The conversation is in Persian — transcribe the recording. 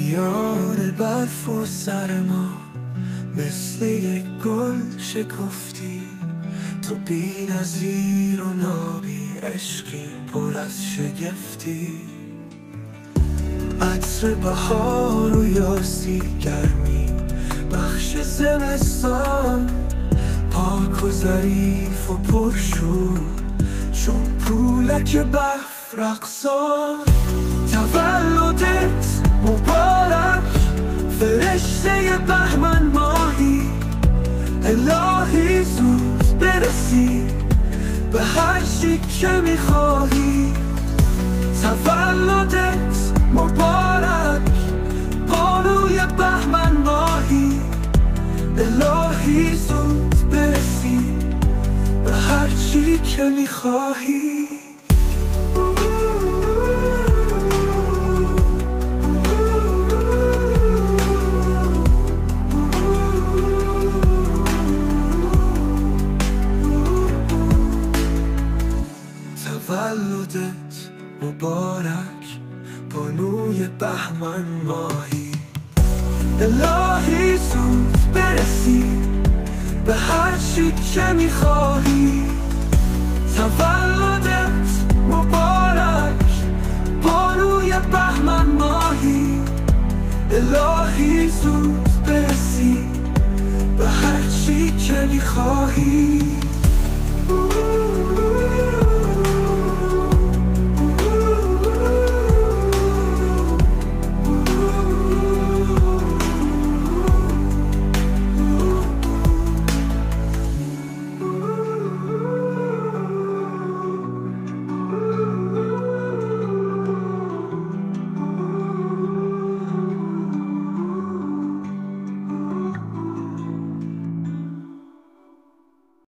میان برف و سر ما مثل یک گل شکفتی. تو بی نظیر و نابی، عشقی پر از شگفتی. عطر بهار و یاسی، گرمی بخش زمستان، پاک و ظریف و پرشور چون پولک برف رقصان. تولدت مبارک فرشته بهمن ماهی، الهی زود برسی به هر چی که میخواهی. تولدت مبارک بانوی بهمن ماهی، الهی زود برسی به هر چی که میخواهی. تولدت مبارک بانوی بهمن ماهی، الهی زود برسی به هر چی که میخواهی. تولدت مبارک بانوی بهمن ماهی، الهی زود برسی به هر چی که میخواهی.